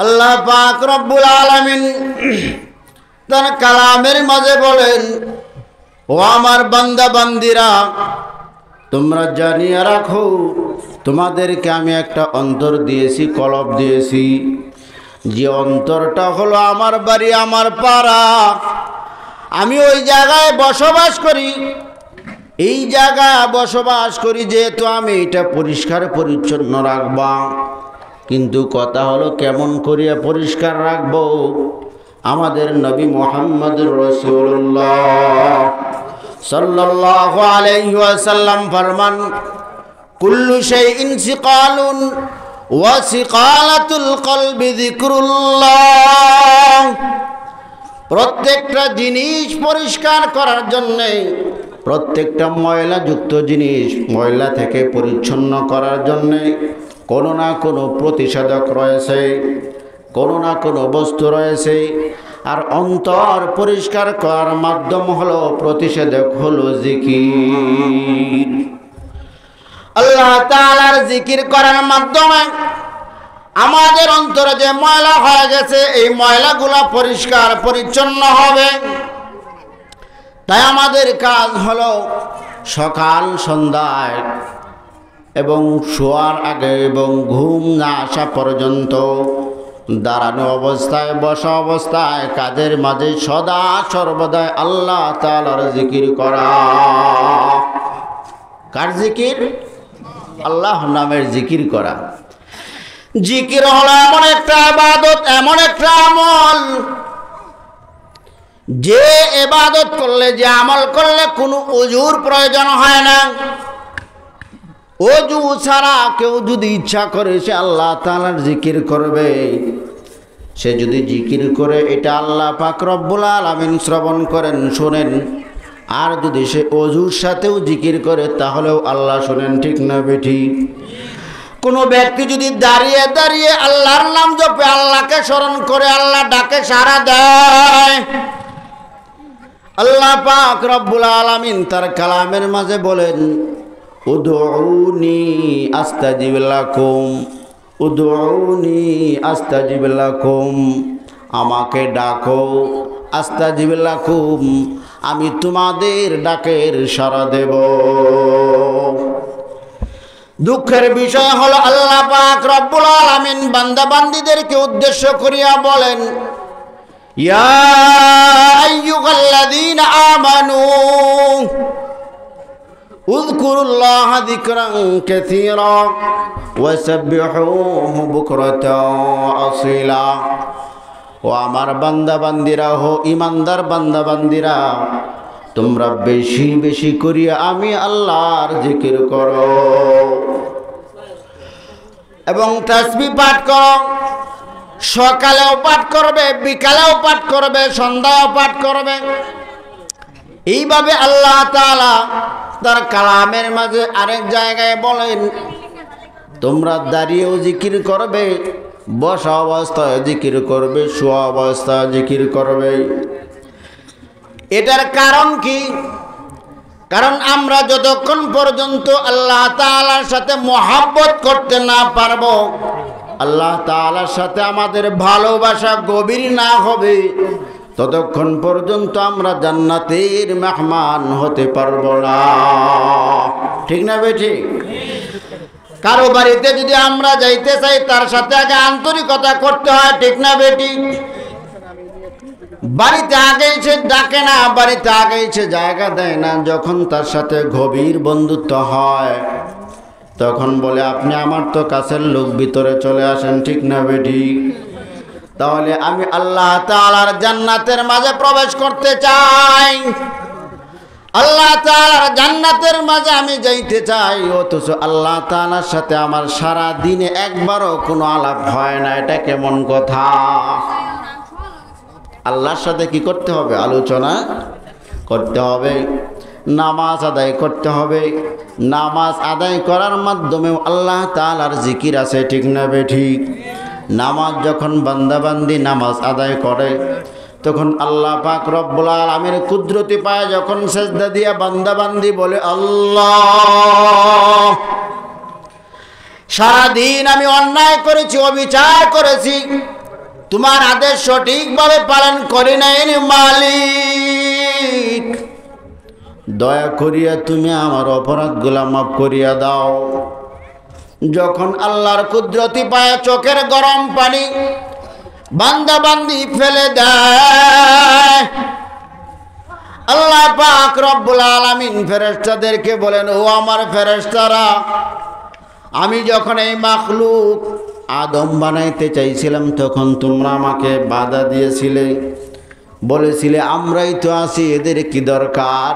আল্লাহ পাক রব্বুল আলামিন তার কালামের মাঝে বলেন, ও আমার বান্দা বান্দিরা, তোমরা জানিয়ে রাখো তোমাদেরকে আমি একটা অন্তর দিয়েছি, কলব দিয়েছি, যে অন্তরটা হলো আমার বাড়ি, আমার পাড়া। আমি ওই জায়গায় বসবাস করি, এই জায়গায় বসবাস করি যেহেতু আমি এটা পরিষ্কার পরিচ্ছন্ন রাখবা। কিন্তু কথা হলো কেমন করিয়া পরিষ্কার রাখবো? আমাদের নবী মুহাম্মদুর রাসূলুল্লাহ সাল্লাল্লাহু আলাইহি ওয়াসাল্লাম ফরমান, কুল্লু শাইইন সিকালুন ওয়া সিকালাতুল কলবি যিকরুল্লাহ। প্রত্যেকটা জিনিস পরিষ্কার করার জন্যে, প্রত্যেকটা ময়লাযুক্ত জিনিস ময়লা থেকে পরিচ্ছন্ন করার জন্যে কোনো না কোনো প্রতিষেধক রয়েছে, কোনো না কোনো বস্তু রয়েছে। আর অন্তর পরিষ্কার করার মাধ্যম হলো, প্রতিষেধক হলো জিকির। আল্লাহ তাআলার জিকির করার মাধ্যমে আমাদের অন্তরে যে ময়লা হয়ে গেছে, এই ময়লাগুলো পরিষ্কার পরিচ্ছন্ন হবে। তাই আমাদের কাজ হলো সকাল সন্ধ্যায় এবং শোয়ার আগে এবং ঘুম না আসা পর্যন্ত, দাঁড়ানো অবস্থায়, বসা অবস্থায়, কাজের মাঝে সদা সর্বদাই আল্লাহ তাআলার জিকির করা। কার জিকির? আল্লাহ নামের জিকির করা। জিকির হলো এমন একটা ইবাদত, এমন একটা আমল, যে ইবাদত করলে, যে আমল করলে কোনো ওযুর প্রয়োজন হয় না। ওযু ছাড়া কেউ যদি ইচ্ছা করে সে আল্লাহ তাআলার জিকির করবে, সে যদি জিকির করে, এটা আল্লাহ পাক রব্বুল আলামিন শ্রবণ করেন, শোনেন। আর যদি সে ওযুর সাথেও জিকির করে, তাহলেও আল্লাহ শোনেন। ঠিক না বেঠিক? কোনো ব্যক্তি যদি দাঁড়িয়ে দাঁড়িয়ে আল্লাহর নাম জপে, আল্লাহকে স্মরণ করে, আল্লাহ ডাকে সাড়া দেয়। আল্লাহ পাক রব্বুল আলামিন তার কালামের মাঝে বলেন, উদউনি আস্তাজিব লাকুম, উদউনি আস্তাজিব লাকুম। আমাকে ডাকো, আস্তাজিব লাকুম, আমি তোমাদের ডাকের সাড়া দেব। দুঃখের বিষয় হলো, আল্লাহ পাক রব্বুল আলামিন বান্দা বান্দীদেরকে উদ্দেশ্য করিয়া বলেন, ইয়া আইয়ুহাল্লাযীনা আমানু উযকুরুল্লাহা যিকরান কাসীরা ওয়াসাব্বিহুহু বুকরাতাও ওয়া আসীলা। ও আমার বান্দা বান্দীরা, হো ঈমানদার বান্দা বান্দীরা, তোমরা বেশি বেশি করিয়া আমি আল্লাহর জিকির করো এবং তাসবিহ পাঠ করো। সকালেও পাঠ করবে, বিকালেও পাঠ করবে, সন্ধ্যাও পাঠ করবে। এইভাবে আল্লাহ তাআলা তার কালামের মাঝে আরেক জায়গায় বলেন, তোমরা দাঁড়িয়েও জিকির করবে, বসা অবস্থায় জিকির করবে, শোয়া অবস্থায় জিকির করবে। এটার কারণ কি? কারণ আমরা যতক্ষণ পর্যন্ত আল্লাহ তাআলার সাথে মহব্বত করতে না পারবো, আল্লাহ তাআলার সাথে আমাদের ভালোবাসা গভীর না হবে, ততক্ষণ পর্যন্ত আমরা জান্নাতের মেহমান হতে পারবো না। ঠিক না বেঠিক? কারো বাড়িতে যদি আমরা যাইতে চাই, তার সাথে আগে আন্তরিকতা করতে হয়। ঠিক না বেঠিক? বাড়িতে আগে এসে ডাকে না, বাড়িতে আগে এসে জায়গা দেয় না। যখন তার সাথে গভীর বন্ধুত্ব হয়, তখন বলে, আপনি আমার তো কাছের লোক, ভিতরে চলে আসেন। ঠিক না বেঠিক? তাহলে আমি আল্লাহ তাআলার জান্নাতের মাঝে প্রবেশ করতে চাই, আল্লাহ তাআলার জান্নাতের মাঝে আমি যাইতে চাই, অথচ আল্লাহ তাআলার সাথে আমার সারা দিনে একবারও কোনো আলাপ হয় না। এটা কেমন কথা? আল্লাহর সাথে কি করতে হবে? আলোচনা করতে হবে, নামাজ আদায় করতে হবে। নামাজ আদায় করার মাধ্যমেও আল্লাহ তাআলার জিকির আছে। ঠিক না বেঠিক? নামাজ যখন বান্দাবান্দি নামাজ আদায় করে, তখন আল্লাহ পাক রব্বুল আলামিনের কুদরতি পায়, যখন সেজদা দিয়া বান্দাবান্দি বলে, আল্লাহ, সারাদিন আমি অন্যায় করেছি, অবিচার করেছি, তোমার আদেশ সঠিকভাবে পালন করি নাই মালিক, দয়া করিয়া তুমি আমার অপরাধগুলা মাফ করিয়া দাও। যখন আল্লাহর কুদরতি পায়ে চোখের গরম পানি বান্দা বান্দি ফেলে দেয়, আল্লাহ পাক রব্বুল আলামিন ফেরেশতাদেরকে বলেন, ও আমার ফেরেশতারা, আমি যখন এই মাখলুক আদম বানাইতে চাইছিলাম তখন তোমরা আমাকে বাধা দিয়েছিলে, বলেছিলে আমরাই তো আছি, এদের কি দরকার,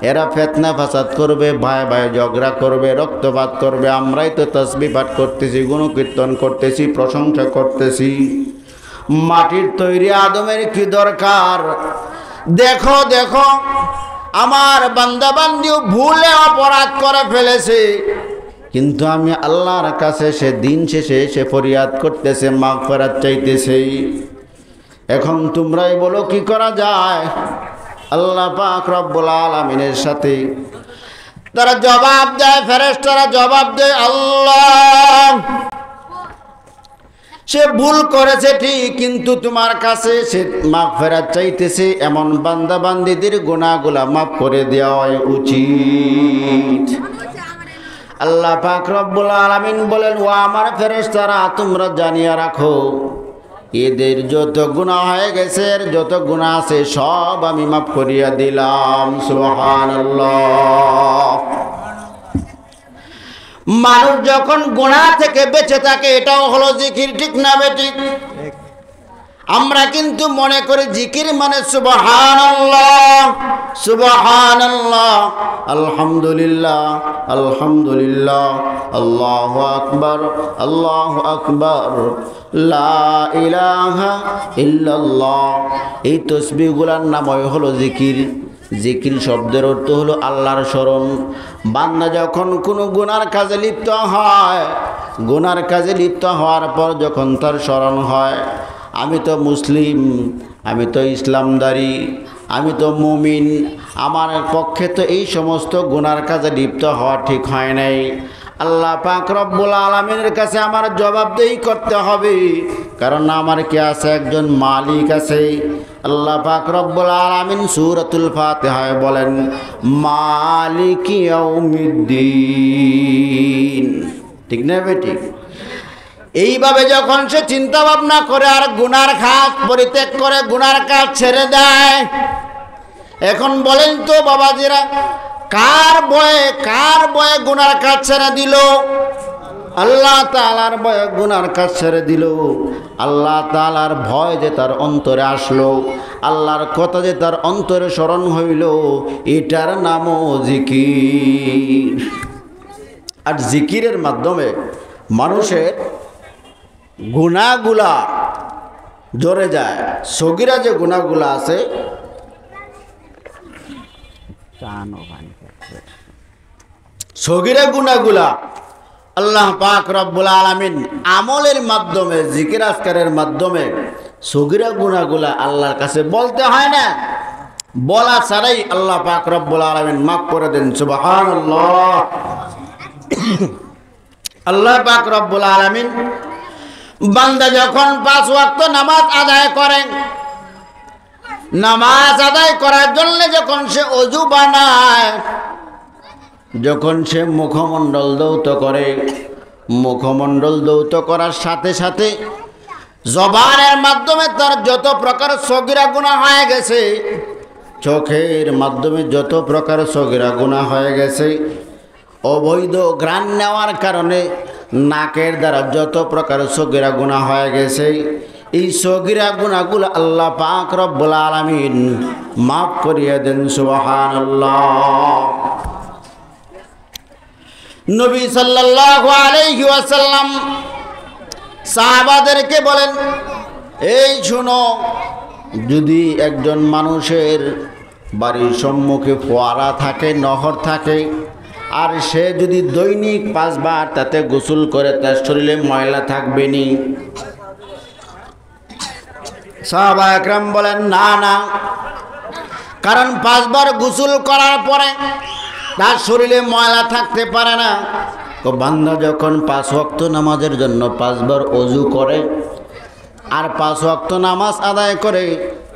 এরা ফিতনা ফাসাদ করবে, ভাই ভাই ঝগড়া করবে, রক্তপাত করবে, আমরাই তো তাসবিহ পাঠ করতেছি, গুণকীর্তন করতেছি, প্রশংসা করতেছি, মাটির তৈরি আদমের কি দরকার। দেখো দেখো আমার বান্দা বান্দিও ভুলে অপরাধ করে ফেলেছে, কিন্তু আমি আল্লাহর কাছে সে দিন শেষে সে ফরিয়াদ করতেছে, মাগফিরাত চাইতেছে। এখন তোমরাই বলো কি করা যায়। আল্লাহ পাক রব্বুল আলামিনের সাথে তারা জবাব দেয়, ফেরেশতারা জবাব দেয়, আল্লাহ সে ভুল করেছে ঠিক, কিন্তু তোমার কাছে সে মাগফিরাত চাইতেছে, এমন বান্দা বান্দীদের গুনাহগুলা মাফ করে দেওয়া উচিত। আল্লাহ পাক রব্বুল আলামিন বলেন, ও আমার ফেরেশতারা, তোমরা জানিয়ে রাখো, এদের যত গুনাহ হয়ে গেছে, এর যত গুনাহ আছে সব আমি মাফ করিয়া দিলাম। সুবহানাল্লাহ। মানুষ যখন গুনাহ থেকে বেঁচে থাকে এটাও হলো জিকির, ঠিক না বেঠিক? আমরা কিন্তু মনে করি জিকির মানে সুবহানাল্লাহ সুবহানাল্লাহ, আলহামদুলিল্লাহ আলহামদুলিল্লাহ, আল্লাহু আকবার আল্লাহু আকবার, লা ইলাহা ইল্লাল্লাহ। এই তাসবিহগুলোর নামই হলো জিকির। জিকির শব্দের অর্থ হলো আল্লাহর স্মরণ। বান্দা যখন কোনো গুনার কাজে লিপ্ত হয়, গুনার কাজে লিপ্ত হওয়ার পর যখন তার স্মরণ হয়, আমি তো মুসলিম, আমি তো ইসলামদারি, আমি তো মুমিন, আমার পক্ষে তো এই সমস্ত গুনার কাজে লিপ্ত হওয়া ঠিক হয় নাই। আল্লাহ পাক রব্বুল আলামিনের কাছে আমার জবাবদেহি করতে হবে, কারণ আমার কি আছে, একজন মালিক আছে। আল্লাহ পাক রব্বুল আলামিন সূরাতুল ফাতিহায় বলেন, মালিকি ইয়াউমিদ্দিন, ঠিক না বেটি? এইভাবে যখন সে চিন্তা ভাবনা করে আর গুনার কাজ পরিত্যাগ করে, গুনার কাজ ছেড়ে দেয়, এখন বলেন তো বাবাজিরা, কার বয়ে গুনার কাজ ছেড়ে দিল? আল্লাহ তাআলার ভয়ে গুনার কাজ ছেড়ে দিল। আল্লাহ তাআলার ভয় যে তার অন্তরে আসলো, আল্লাহর কথা যে তার অন্তরে স্মরণ হইল, এটার নামও জিকির। আর জিকিরের মাধ্যমে মানুষের গুনাহগুলা জড়ে যায়। সগীরা যে গুনাহগুলা আছে, সগীরা গুনাহগুলা আল্লাহ পাক রব্বুল আলামিন আমলের মাধ্যমে, জিকির আজকারের মাধ্যমে সগীরা গুনাহগুলা আল্লাহর কাছে বলতে হয় না, বলা ছাড়াই আল্লাহ পাক রব্বুল আলামিন মাফ করে দেন। সুবহানাল্লাহ। আল্লাহ পাক রব্বুল আলামিন বান্দা যখন 5 ওয়াক্ত নামাজ আদায় করে, নামাজ আদায় করার জন্য যখন সে ওযু বানায়, যখন সে মুখমণ্ডল ধৌত করে, মুখমণ্ডল ধৌত করার সাথে সাথে জবানের মাধ্যমে তার যত প্রকার সগীরা গুনাহ হয়ে গেছে, চোখের মাধ্যমে যত প্রকার সগীরা গুনাহ হয়ে গেছে, অবৈধ ঘ্রাণ নেওয়ার কারণে নাকের দ্বারা যত প্রকার সগীরা গুনাহ হয়ে গেছে, এই সগীরা গুনাহগুলো আল্লাহ পাক রব্বুল আলামিন মাফ করিয়ে দেন। সুবহানাল্লাহ। নবী সাল্লাল্লাহু আলাইহি ওয়াসাল্লাম সাহাবাদেরকে বলেন, এই শুনো, যদি একজন মানুষের বাড়ির সম্মুখে ফোয়ারা থাকে, নহর থাকে, আর সে যদি দৈনিক 5 বার তাতে গোসল করে, তার শরীরে ময়লা থাকবে নি? সাহাবা একরাম বলেন, না না, কারণ 5 বার গোসল করার পরে তার শরীরে ময়লা থাকতে পারে না। তো বান্দা যখন 5 ওয়াক্ত নামাজের জন্য 5 বার ওযু করে, আর 5 ওয়াক্ত নামাজ আদায় করে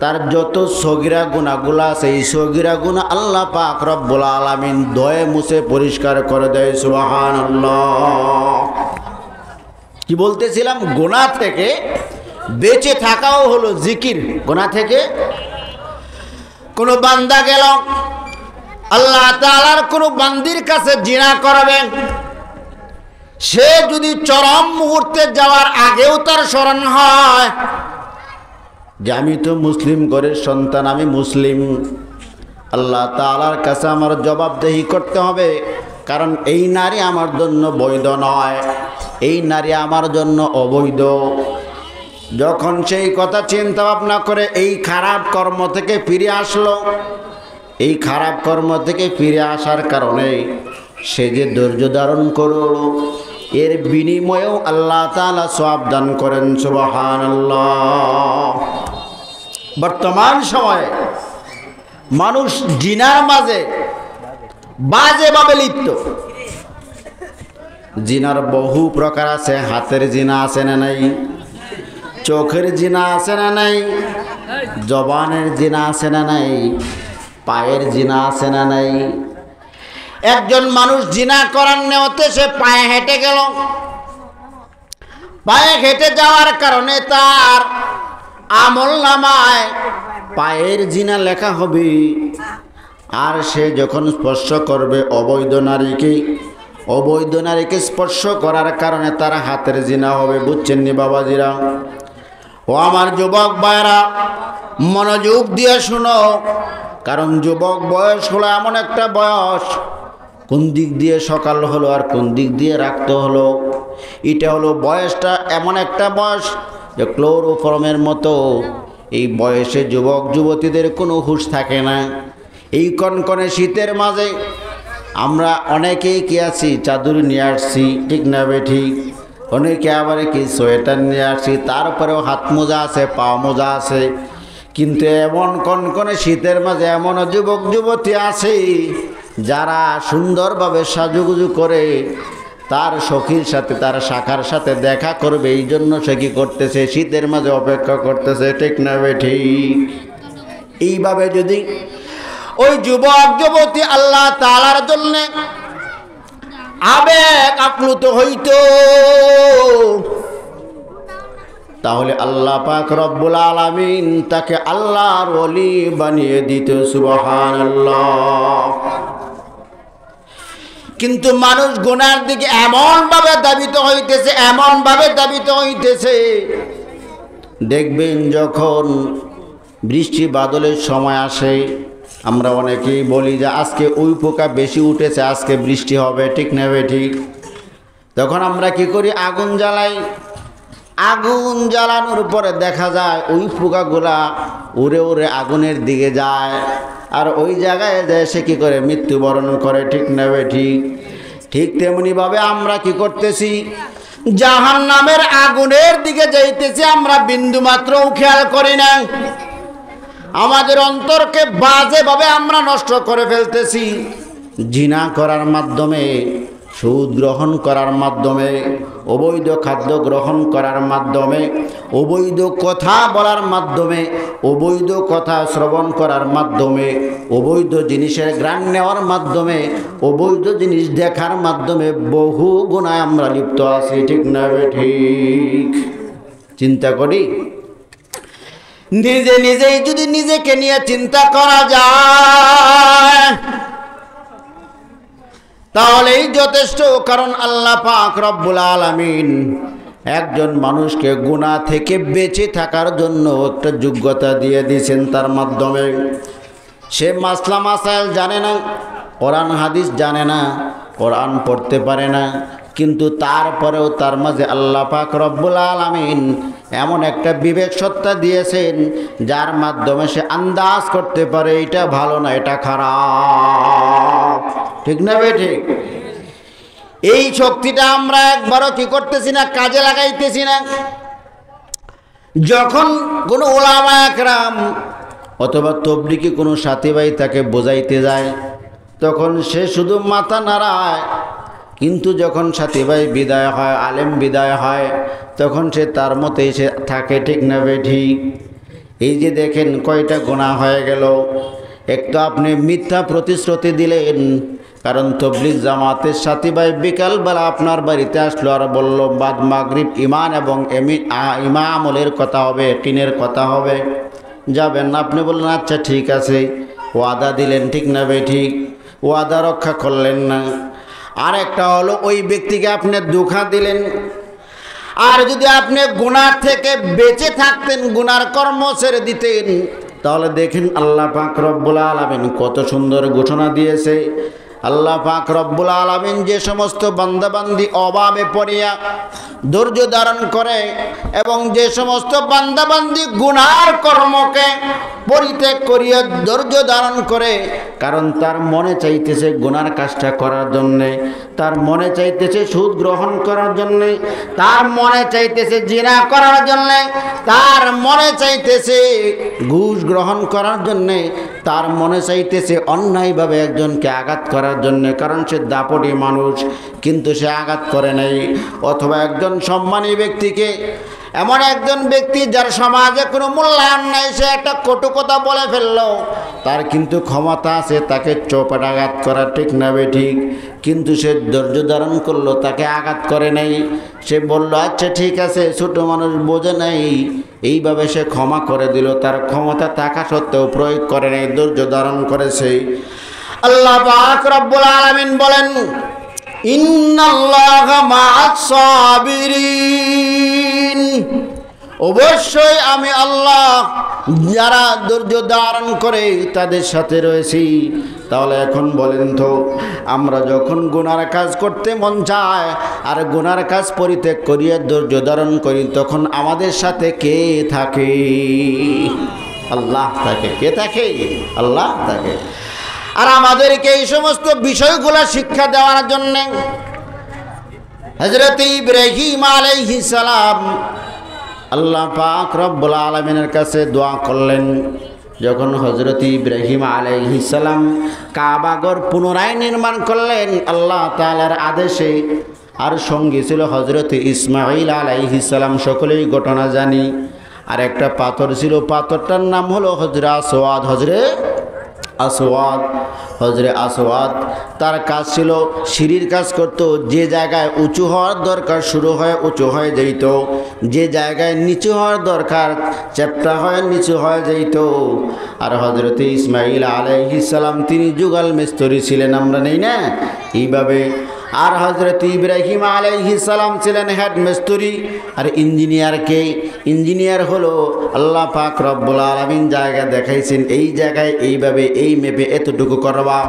তার যত সগীরা গুনাহগুলো আছে এই সগীরা গুনাহ আল্লাহ পাক রব্বুল আলামিন ধুয়ে মুছে পরিষ্কার করে দেয়। সুবহানাল্লাহ। কি বলতেছিলাম? গুনাহ থেকে বেঁচে থাকাও হলো জিকির। গুনাহ থেকে কোনো বান্দা গেল আল্লাহ তাআলার কোনো বান্দির কাছে জিনা করবেন, সে যদি চরম মুহূর্তে যাওয়ার আগেও তার স্মরণ হয় যে আমি তো মুসলিম ঘরের সন্তান, আমি মুসলিম, আল্লাহ তাআলার কাছে আমার জবাবদেহি করতে হবে, কারণ এই নারী আমার জন্য বৈধ নয়, এই নারী আমার জন্য অবৈধ। যখন সেই কথা চিন্তা ভাবনা করে এই খারাপ কর্ম থেকে ফিরে আসলো, এই খারাপ কর্ম থেকে ফিরে আসার কারণে সে যে ধৈর্য ধারণ করলো, এর বিনিময়েও আল্লাহ তাআলা সওয়াব দান করেন। সুবহানাল্লাহ। বর্তমান সময়ে মানুষ জিনার মাঝে বাজেভাবে লিপ্ত। জিনার বহু প্রকার আছে। হাতের জিনা আছে না নাই? চোখের জিনা আছে না নাই? জবানের জিনা আছে না নাই? পায়ের জিনা আছে না নাই? একজন মানুষ জিনা করার নিয়তে সে পায়ে হেঁটে গেল, পায়ে হেঁটে যাওয়ার কারণে তার আমলনামায় পায়ের জিনা লেখা হবে। আর সে যখন স্পর্শ করবে অবৈধ নারীকে স্পর্শ করার কারণে তার হাতের জিনা হবে। বুঝছেন নি বাবাজিরা? ও আমার যুবক ভাইরা, মনোযোগ দিয়ে শুনো, কারণ যুবক বয়স হলো এমন একটা বয়স, কোন দিক দিয়ে সকাল হলো আর কোন দিক দিয়ে রাখতে হলো, এটা হলো বয়সটা এমন একটা বয়স যে ক্লোরোফর্মের মতো। এই বয়সে যুবক যুবতীদের কোনো হুঁশ থাকে না। এই কনকনে শীতের মাঝে আমরা অনেকেই কি আছি চাদর নিয়ে আসছি, ঠিক না বেঠিক? অনেকে আবার কি সোয়েটার নিয়ে আসছি, তারপরেও হাত মোজা আছে, পা মোজা আছে। কিন্তু এমন কনকনে শীতের মাঝে এমন যুবক যুবতী আছে যারা সুন্দরভাবে সাজুগুজু করে তার সখীর সাথে, তার শাখার সাথে দেখা করবে, এই জন্য সে কি করতেছে? শীতের মাঝে অপেক্ষা করতেছে, ঠিক না বেঠিক? এইভাবে যদি ওই যুবক যুবতী আল্লাহ তাআলার জন্য আবেগ আপ্লুত হইত, তাহলে আল্লাহ পাক রব্বুল আলামিন তাকে আল্লাহর ওলি বানিয়ে দিত। সুবহানাল্লাহ। কিন্তু মানুষ গুনার দিকে এমনভাবে ধাবিত হইতেছে, দেখবেন যখন বৃষ্টি বাদলের সময় আসে, আমরা অনেকেই বলি যে আজকে ওই পোকা বেশি উঠেছে, আজকে বৃষ্টি হবে, ঠিক না ঠিক? তখন আমরা কি করি? আগুন জ্বালাই। আগুন জ্বালানোর পরে দেখা যায় ওই পোকাগুলা উড়ে উড়ে আগুনের দিকে যায়, আর ওই জায়গায় যায় সে কী করে? মৃত্যুবরণ করে, ঠিক না ঠিক? ঠিক তেমনিভাবে আমরা কি করতেছি? জাহান্নামের আগুনের দিকে যাইতেছি, আমরা বিন্দু মাত্রও খেয়াল করি না। আমাদের অন্তরকে বাজেভাবে আমরা নষ্ট করে ফেলতেছি। জিনা করার মাধ্যমে, সুদ গ্রহণ করার মাধ্যমে, অবৈধ খাদ্য গ্রহণ করার মাধ্যমে, অবৈধ কথা বলার মাধ্যমে, অবৈধ কথা শ্রবণ করার মাধ্যমে, অবৈধ জিনিসের ঘ্রাণ নেওয়ার মাধ্যমে, অবৈধ জিনিস দেখার মাধ্যমে বহু গুনায় আমরা লিপ্ত আছি, ঠিক না ঠিক? চিন্তা করি, নিজেই যদি নিজেকে নিয়ে চিন্তা করা যায় তাহলেই যথেষ্ট। কারণ আল্লাহ পাক রব্বুল আলামিন একজন মানুষকে গুনাহ থেকে বেঁচে থাকার জন্য একটা যোগ্যতা দিয়ে দিয়েছেন। তার মাধ্যমে সে মাসলা মাসাইল জানে না, কোরআন হাদিস জানে না, কোরআন পড়তে পারে না, কিন্তু তারপরেও তার মাঝে আল্লাহ পাক রব্বুল আলামিন এমন একটা বিবেক সত্তা দিয়েছেন যার মাধ্যমে সে আন্দাজ করতে পারে এটা ভালো না, এটা খারাপ, ঠিক না ঠিক? এই শক্তিটা আমরা একবারও কি করতেছি না? কাজে লাগাইতেছি না। যখন কোনো ওলামা একরাম অথবা তবলিগি কোনো সাথী ভাই তাকে বোঝাইতে যায়, তখন সে শুধু মাথা নাড়ায়, কিন্তু যখন সাথী ভাই বিদায় হয়, আলেম বিদায় হয়, তখন সে তার মতেই সে থাকে, ঠিক না ঠিক? এই যে দেখেন কয়টা গুনাহ হয়ে গেল। একটু আপনি মিথ্যা প্রতিশ্রুতি দিলেন, কারণ তবলিগ জামাতের সাথী ভাই বিকালবেলা আপনার বাড়িতে আসলো আর বলল বাদ মাগরিব ইমান এবং আমলের কথা হবে, কিনের কথা হবে, যাবেন না? আপনি বললেন আচ্ছা ঠিক আছে, ওয়াদা দিলেন, ঠিক না ভাই ঠিক? ওয়াদা রক্ষা করলেন না। আর একটা হলো ওই ব্যক্তিকে আপনি ধোঁকা দিলেন। আর যদি আপনি গুনার থেকে বেঁচে থাকতেন, গুনার কর্ম ছেড়ে দিতেন, তাহলে দেখেন আল্লাহ পাক রব্বুল আলামিন কত সুন্দর ঘোষণা দিয়েছে। আল্লাহ পাক রব্বুল আলামিন যে সমস্ত বান্দাবান্দি অভাবে পড়িয়া ধৈর্য ধারণ করে এবং যে সমস্ত বান্দাবান্দি গুনার কর্মকে পরিত্যাগ করিয়া ধৈর্য ধারণ করে, কারণ তার মনে চাইতেছে গুনার কাজটা করার জন্যে, তার মনে চাইতেছে সুদ গ্রহণ করার জন্যে, তার মনে চাইতেছে জিনা করার জন্যে, তার মনে চাইতেছে ঘুষ গ্রহণ করার জন্যে, তার মনে চাইতেছে অন্যায়ভাবে একজনকে আঘাত করার জন্যে, কারণ সে দাপটি মানুষ, কিন্তু সে আঘাত করে নাই। অথবা একজন সম্মানী ব্যক্তিকে, এমন একজন ব্যক্তি যার সমাজে কোনো মূল্যায়ন নাই, সে একটা কটু কথা বলে ফেললো, তার কিন্তু ক্ষমতা আছে তাকে চোপাটাঘাত করার, ঠিক না ঠিক? কিন্তু সে ধৈর্য ধারণ করলো, তাকে আঘাত করে নাই। সে বলল আচ্ছা ঠিক আছে, ছোট মানুষ বোঝে নাই, এইভাবে সে ক্ষমা করে দিল। তার ক্ষমতা থাকা সত্ত্বেও প্রয়োগ করে নাই, ধৈর্য ধারণ করেছে। আল্লাহ পাক রব্বুল আলামিন বলেন ইন্নাল্লাহা মা'আস সাবিরিন, অবশ্যই আমি আল্লাহ যারা ধৈর্য ধারণ করে তাদের সাথে রয়েছি। তাহলে এখন বলেন তো, আমরা যখন গুনার কাজ করতে মন চায় আর গুনার কাজ পরিত্যাগ করিয়া ধৈর্য ধারণ করি, তখন আমাদের সাথে কে থাকে? আল্লাহ থাকে। কে থাকে? আল্লাহ থাকে। আর আমাদেরকে এই সমস্ত বিষয়গুলো শিক্ষা দেওয়ার জন্য হযরত ইব্রাহিম আলাইহিস সালাম আল্লাহ পাক রব্বুল আলামিনের কাছে দোয়া করলেন। যখন হযরত ইব্রাহিম আলাইহিস সালাম কাবাঘর পুনরায় নির্মাণ করলেন আল্লাহ তাআলার আদেশে, আর সঙ্গী ছিল হযরত ইসমাঈল আলাইহিস সালাম, সকলেই ঘটনা জানি। আর একটা পাথর ছিল, পাথরটার নাম হলো হজরে আসওয়াদ। হজরে আসওয়াদ তার কাজ ছিল সিঁড়ির কাজ করতো। যে জায়গায় উঁচু হওয়ার দরকার শুরু হয় উঁচু হয়ে যেত, যে জায়গায় নিচু হওয়ার দরকার চ্যাপ্টা হয়ে নিচু হয়ে যেত। আর হজরত ইসমাঈল আলাইহিস সালাম তিনি যুগল মিস্ত্রি ছিলেন, আমরা নেই না এইভাবে। আর হজরত ইব্রাহিম আলাইহিস সালাম ছিলেন হেড মিস্ত্রি। আর ইঞ্জিনিয়ার হলো আল্লাহ পাক রব্বুল আলামিন জায়গা দেখাইছেন, এই জায়গায় এইভাবে এই মেপে এতটুকু করবা।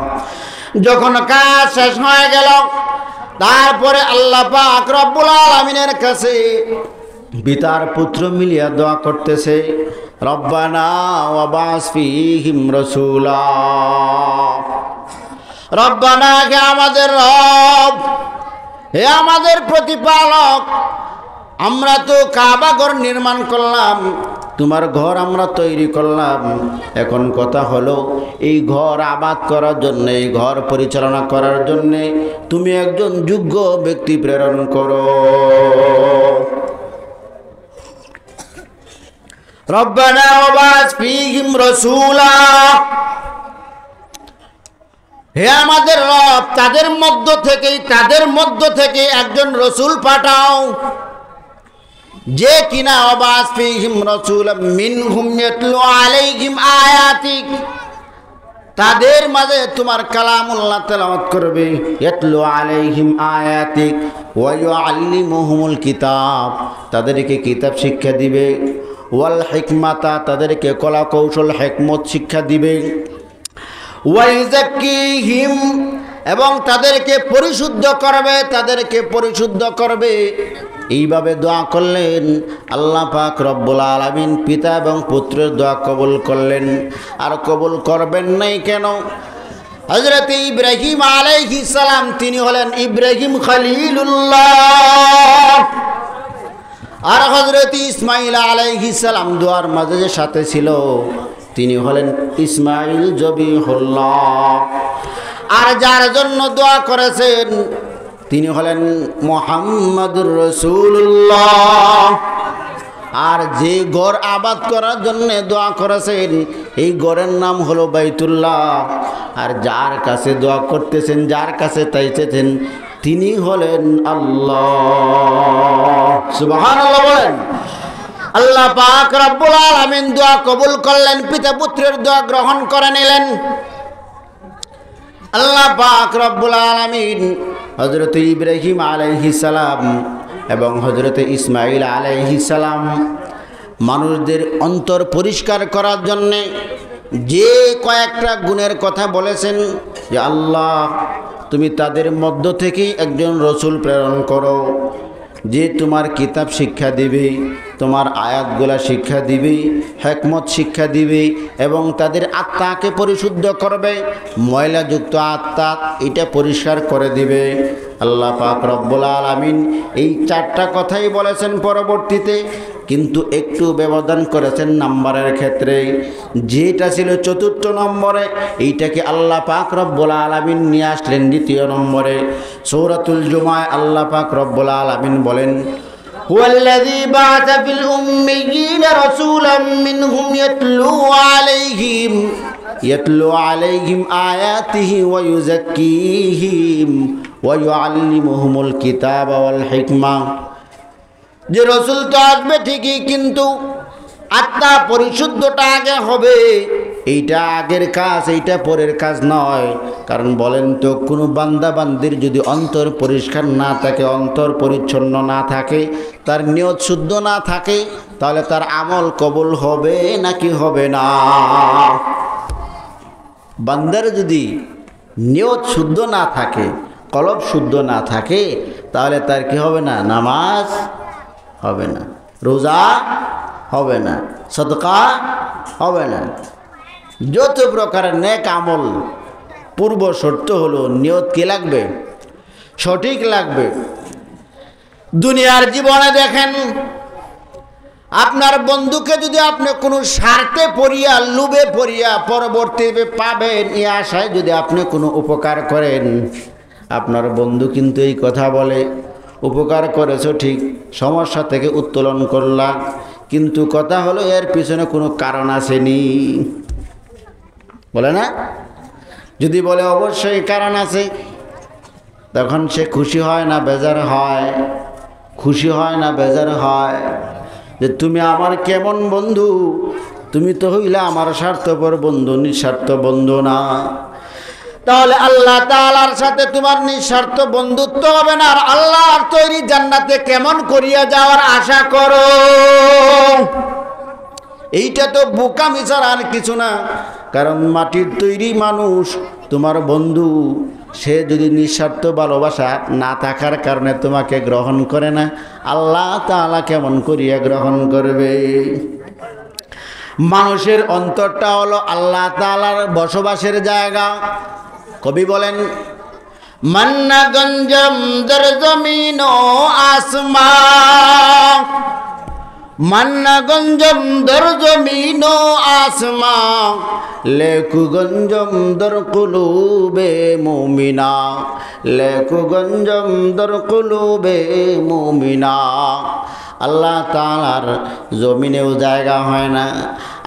যখন কাজ শেষ হয়ে গেল, তারপরে আল্লাহ পাক রব্বুল আলামিনের কাছে পিতার পুত্র মিলিয়া দোয়া করতেছে, রব্বানা ওয়াবাস ফীহিম রাসূলা। রব্বানা, হে আমাদের রব, হে আমাদের প্রতিপালক, আমরা তো কাবা ঘর নির্মাণ করলাম, তোমার ঘর আমরা তৈরি করলাম। এখন কথা হলো, এই ঘর আবাদ করার জন্য, এই ঘর পরিচালনা করার জন্য তুমি একজন যোগ্য ব্যক্তি প্রেরণ করো। রব্বানা ওয়াবাস ফীহিম রাসূলা, হে আমাদের রব, তাদের মধ্য থেকে একজন রসুল পাঠাও, যে কিনা ওয়াবাস ফীহিম রাসূলাম মিনহুম ইয়াতলু আলাইহিম আয়াতিক, তাদের মাঝে তোমার কালামুল্লাহ তেলাওয়াত করবে। ইয়াতলু আলাইহিম আয়াতিক ওয়া ইউআল্লিমুহুমুল কিতাব, তাদেরকে কিতাব শিক্ষা দিবে। ওয়াল হিকমাতা, তাদেরকে কলা কৌশল হিকমত শিক্ষা দিবে। ওয়াইযাক্কিহিম, এবং তাদেরকে পরিশুদ্ধ করবে। এইভাবে দোয়া করলেন। আল্লাহ পাক রব্বুল আলামিন পিতা এবং পুত্রের দোয়া কবুল করলেন। আর কবুল করবেন নাই কেন? হযরত ইব্রাহিম আলাইহিস সালাম তিনি হলেন ইব্রাহিম খলিলুল্লাহ, আর হযরত ইসমাঈল আলাইহিস সালাম দোয়ার মাঝে যে সাথে ছিল তিনি হলেন ইসমাঈল জবিহুল্লাহ। আর যার জন্য দোয়া করেছেন তিনি হলেন মুহাম্মাদুর রাসূলুল্লাহ। আর যে ঘর আবাদ করার জন্য দোয়া করেছেন এই ঘরের নাম হলো বাইতুল্লাহ। আর যার কাছে দোয়া করতেছেন, যার কাছে চাইতেছেন, তিনি হলেন আল্লাহ। সুবহানাল্লাহ বলেন। আল্লাহ পাক রব্বুল আলামিন দোয়া কবুল করলেন, পিতা পুত্রের দোয়া গ্রহণ করে নিলেন। আল্লাহ পাক রব্বুল আলামিন হযরত ইব্রাহিম আলাইহিস সালাম এবং হযরত ইসমাঈল আলাইহিস সালাম মানুষদের অন্তর পরিষ্কার করার জন্যে যে কয়েকটা গুণের কথা বলেছেন যে আল্লাহ তুমি তাদের মধ্য থেকেই একজন রসুল প্রেরণ করো, যে তোমার কিতাব শিক্ষা দিবে, তোমার আয়াতগুলা শিক্ষা দিবে, হিকমত শিক্ষা দিবে এবং তাদের আত্মাকে পরিশুদ্ধ করবে, ময়লাযুক্ত আত্মা এটা পরিষ্কার করে দিবে। আল্লাহ পাক রব্বুল আলামিন এই চারটা কথাই বলেছেন পরবর্তীতে, কিন্তু একটু ব্যবধান করেছেন নাম্বারের ক্ষেত্রে। যেটা ছিল চতুর্থ নম্বরে এইটাকে আল্লাহ পাক রব্বুল আলামিন নিয়ে আসলেন দ্বিতীয় নম্বরে। সূরাতুল জুমায় আল্লাহ পাক রব্বুল আলামিন বলেন, হুয়াল্লাযী বা'আসা ফিল উম্মিয়্যিনা রাসূলাম মিনহুম ইয়াতলু আলাইহিম আয়াতিহি ওয়া ইউযাক্কিহিম ওয়া ইউআল্লিমুহুমুল কিতাবা ওয়াল হিকমা। যে রসুল তো আসবে ঠিকই, কিন্তু আত্মা পরিশুদ্ধটা আগে হবে। এইটা আগের কাজ, এইটা পরের কাজ নয়। কারণ বলেন তো, কোনো বান্দা বান্দির যদি অন্তর পরিষ্কার না থাকে, অন্তর পরিচ্ছন্ন না থাকে, তার নিয়ত শুদ্ধ না থাকে, তাহলে তার আমল কবুল হবে নাকি হবে না? বান্দার যদি নিয়ত শুদ্ধ না থাকে, কলব শুদ্ধ না থাকে, তাহলে তার কি হবে না? নামাজ হবে না, রোজা হবে না, সদকা হবে না। যত প্রকারের নেক আমল পূর্ব শর্ত হলো নিয়ত কি লাগবে? সঠিক লাগবে। দুনিয়ার জীবনে দেখেন, আপনার বন্ধুকে যদি আপনি কোনো স্বার্থে পড়িয়া, লোভে পড়িয়া পরবর্তীতে পাবেন এই আশায় যদি আপনি কোনো উপকার করেন, আপনার বন্ধু কিন্তু এই কথা বলে, উপকার করেছো ঠিক, সমস্যা থেকে উত্তোলন করলা, কিন্তু কথা হলো এর পিছনে কোনো কারণ আসেনি, বলে না? যদি বলে অবশ্যই কারণ আছে, তখন সে খুশি হয় না বেজার হয়? খুশি হয় না বেজার হয়? যে তুমি আমার কেমন বন্ধু, তুমি তো হইলে আমার স্বার্থপর বন্ধু, নিঃস্বার্থ বন্ধু না। তাহলে আল্লাহ তাআলার সাথে তোমার নিঃস্বার্থ বন্ধুত্ব হবে না। আর আল্লাহর তৈরি জান্নাতে কেমন করিয়া যাওয়ার আশা করো? এইটা তো বোকামি ছাড়া আর কিছু না। কারণ মাটির তৈরি মানুষ তোমার বন্ধু, সে যদি নিঃস্বার্থ ভালোবাসা না থাকার কারণে তোমাকে গ্রহণ করে না, আল্লাহ তাআলা কেমন করিয়া গ্রহণ করবে? মানুষের অন্তরটা হলো আল্লাহ তাআলার বসবাসের জায়গা। কবি বলেন, মান্না গঞ্জম দর জমিন ও আসমান, মান্না গঞ্জম দর জমিন ও আসমান, লেকু গঞ্জম দর কুলুবে মুমিনা, লেকু গঞ্জম দর কুলুবে মুমিনা। আল্লাহ তাআলার জমিনেও জায়গা হয় না,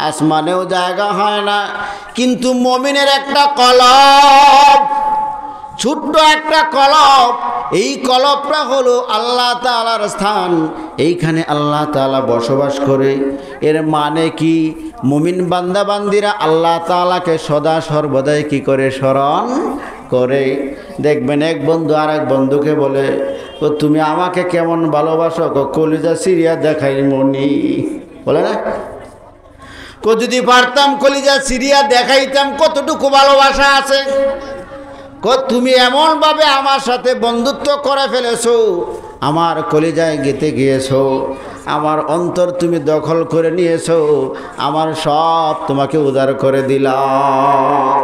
আসমানেও জায়গা হয় না, কিন্তু মুমিনের একটা কলব, ছোট্ট একটা কলব, এই কলবটা হলো আল্লাহ তাআলার স্থান। এইখানে আল্লাহ তাআলা বসবাস করে। এর মানে কি? মুমিন বান্দা বান্দিরা আল্লাহ তাআলাকে সদা সর্বদাই কি করে? স্মরণ করে। দেখবেন এক বন্ধু আর এক বন্ধুকে বলে, ও তুমি আমাকে কেমন ভালোবাসো? কলিজা সিরিয়া দেখাই মনি, বলে না? যদি পারতাম কলিজা সিরিয়া দেখাইতাম কতটুকু ভালোবাসা আছে। তুমি এমনভাবে আমার সাথে বন্ধুত্ব করে ফেলেছো, আমার কলিজায় গেঁথে গিয়েছো, আমার অন্তর তুমি দখল করে নিয়েছো, আমার সব তোমাকে উদার করে দিলাম।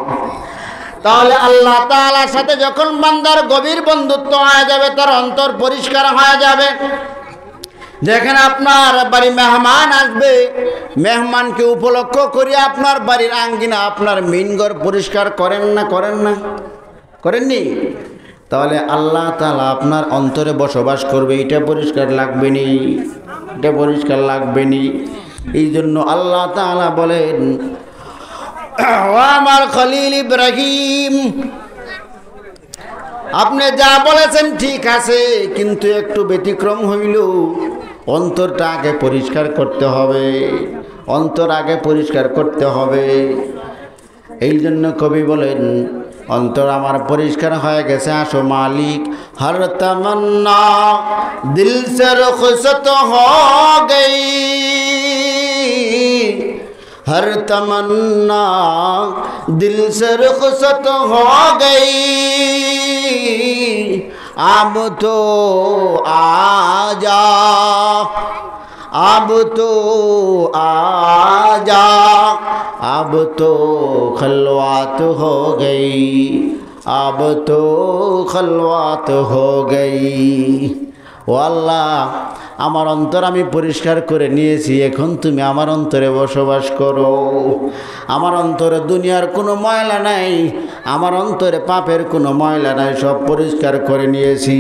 তাহলে আল্লাহ তাআলার সাথে যখন বান্দার গভীর বন্ধুত্ব হয়ে যাবে, তার অন্তর পরিষ্কার হয়ে যাবে। দেখেন, আপনার বাড়ি মেহমান আসবে, মেহমানকে উপলক্ষ করে আপনার বাড়ির আঙ্গিনা, আপনার মিনঘর পরিষ্কার করেন না? করেন না? করেননি? তাহলে আল্লাহ তাআলা আপনার অন্তরে বসবাস করবে। এটা পরিষ্কার লাগবে নি, এটা পরিষ্কার লাগবে নি। এই জন্য আল্লাহ তাআলা বলেন, ও আমার খলিল ইব্রাহিম, আপনি যা বলেছেন ঠিক আছে, কিন্তু একটু ব্যতিক্রম হইল, অন্তরটা আগে পরিষ্কার করতে হবে, অন্তর আগে পরিষ্কার করতে হবে। এই জন্য কবি বলেন, অন্তর আমার পরিষ্কার হয়ে গেছে, আসো মালিক হর তমন্না দিল সে রুখসত হো গই, हर तमन्ना दिल से रुखसत हो गई, अब तो आजा, अब तो आजा, अब तो खलवात हो गई, अब तो खलवात हो गई। ও আল্লাহ, আমার অন্তর আমি পরিষ্কার করে নিয়েছি, এখন তুমি আমার অন্তরে বসবাস করো। আমার অন্তরে দুনিয়ার কোনো ময়লা নাই, আমার অন্তরে পাপের কোনো ময়লা নাই, সব পরিষ্কার করে নিয়েছি।